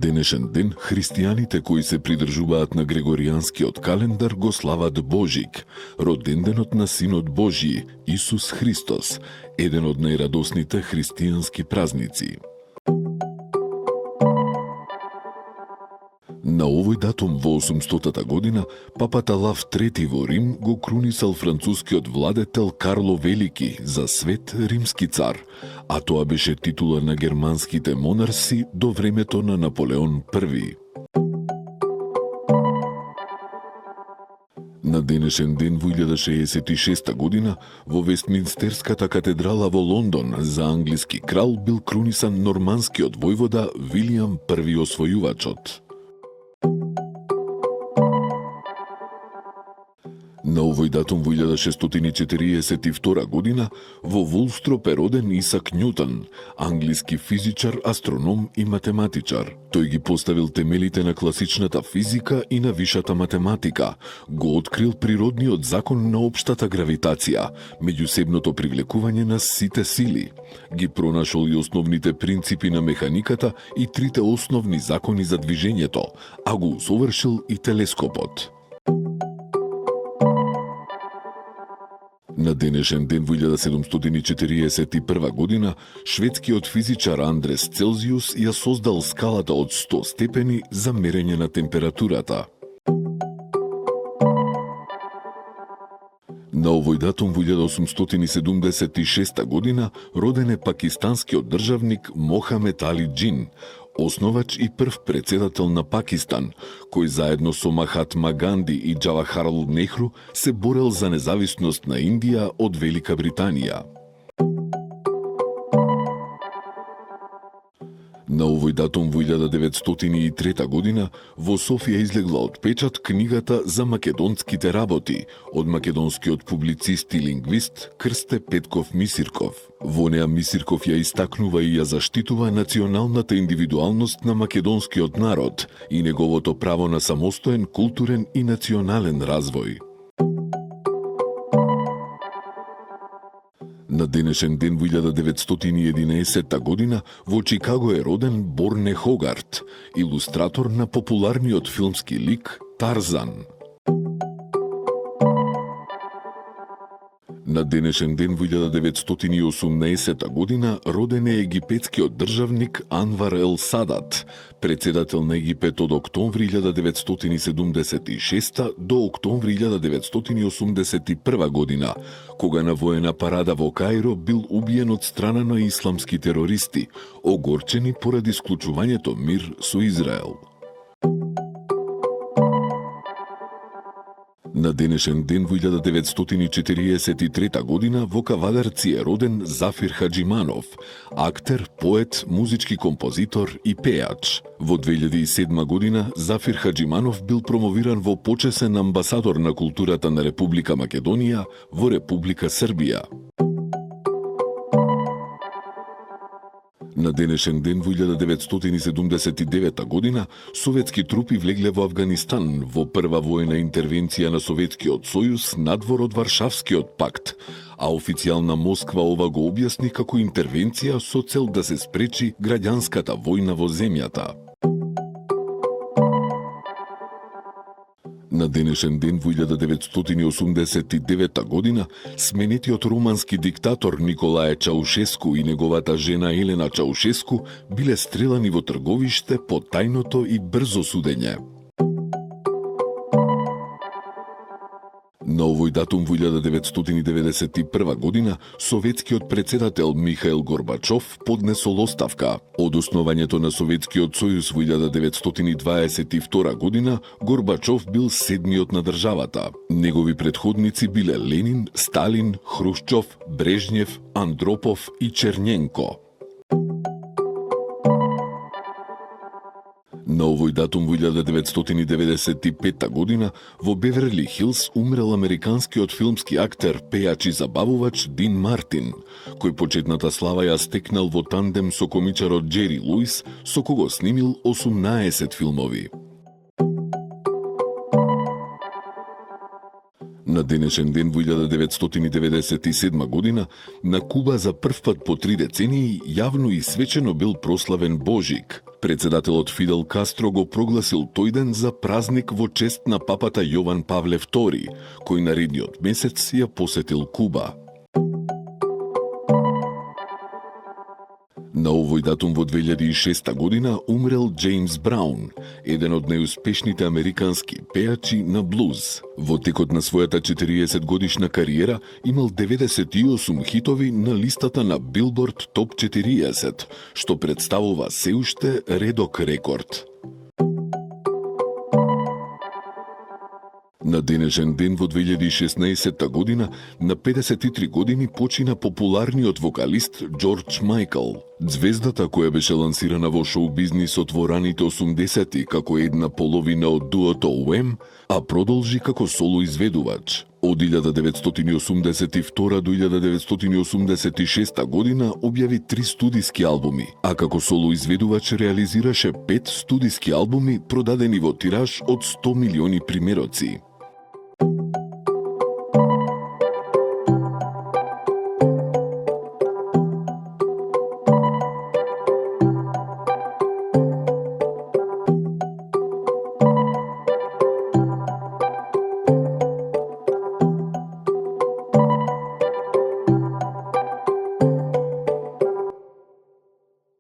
денешен ден, христијаните кои се придржуваат на Грегоријанскиот календар го слават Божик, роденденот на Синот Божји, Исус Христос, еден од најрадосните христијански празници. На овој датум во 800 година, папата Лав III во Рим го крунисал францускиот владетел Карло Велики за свет римски цар, а тоа беше титула на германските монарси до времето на Наполеон I. На денешен ден во 1066 година во Вестминстерската катедрала во Лондон за англиски крал бил крунисан норманскиот војвода Вилијам I Освојувачот. На овој датум во 1642 година во Вулстроп е роден Исак Њутон, англиски физичар, астроном и математичар. Тој ги поставил темелите на класичната физика и на вишата математика, го открил природниот закон на општата гравитација, меѓусебното привлекување на сите сили. Ги пронашол и основните принципи на механиката и трите основни закони за движењето, а го усовршил и телескопот. На денешен ден во 1741 година, шведскиот физичар Андрес Целзиус ја создал скалата од 100 степени за мерење на температурата. На овој датум во 1876 година роден е пакистанскиот државник Мохамед Али Џин, основач и прв председател на Пакистан, кој заедно со Махатма Ганди и Џавахарлал Нехру се борел за независност на Индија од Велика Британија. На овој датум во 1903 година во Софија излегла од печат книгата за македонските работи од македонскиот публицист и лингвист Крсте Петков Мисирков. Во неа Мисирков ја истакнува и ја заштитува националната индивидуалност на македонскиот народ и неговото право на самостоен културен и национален развој. На денешен ден во 1911 година во Чикаго е роден Борне Хогарт, илустратор на популарниот филмски лик Тарзан. На денешен ден во 1918 година роден е египетскиот државник Анвар Ел Садат, председател на Египет од октомври 1976 до октомври 1981 година, кога на воена парада во Каиро бил убиен од страна на исламски терористи, огорчени поради склучувањето мир со Израел. На денешен ден во 1943 година во Кавадарци е роден Зафир Хаджиманов, актер, поет, музички композитор и пејач. Во 2007 година Зафир Хаджиманов бил промовиран во почесен амбасадор на културата на Република Македонија во Република Србија. На денешен ден во 1979 година советски трупи влегле во Авганистан во прва воена интервенција на Советскиот сојуз надвор од Варшавскиот пакт, а официјална Москва ова го објасни како интервенција со цел да се спречи граѓанската војна во земјата. На денешен ден во 1989 година сменетиот румански диктатор Николај Чаушеску и неговата жена Елена Чаушеску биле стрелани во трговиште по тајното и брзо судење. На овој датум во 1991 година советскиот председател Михаил Горбачов поднесол оставка. Од основањето на Советскиот сојуз во 1922 година Горбачов бил седмиот на државата. Негови претходници биле Ленин, Сталин, Хрушчов, Брежњев, Андропов и Черњенко. На овој датум во 1995 година во Беверли Хилс умрел американскиот филмски актер, пејач и забавувач Дин Мартин, кој почетната слава ја стекнал во тандем со комичарот Џери Луис, со кого снимил 18 филмови. На денешен ден во 1997 година на Куба за прв пат по 3 децении јавно и свечено бил прославен Божик. Председателот Фидел Кастро го прогласил тој ден за празник во чест на папата Јован Павле II, кој наредниот месец ја посетил Куба. На овој датум во 2006 година умрел Джеймс Браун, еден од најуспешните американски пејачи на блуз. Во текот на својата 40 годишна кариера имал 98 хитови на листата на Билборд Топ 40, што представува се уште редок рекорд. На денешен ден во 2016 година на 53 години почина популарниот вокалист Џорџ Мајкл. Звездата која беше лансирана во шоу-бизнисот во раните 80-ти како една половина од дуото Уем, а продолжи како соло изведувач. Од 1982 до 1986 година објави 3 студиски албуми, а како соло изведувач реализираше 5 студиски албуми продадени во тираж од 100 милиони примероци.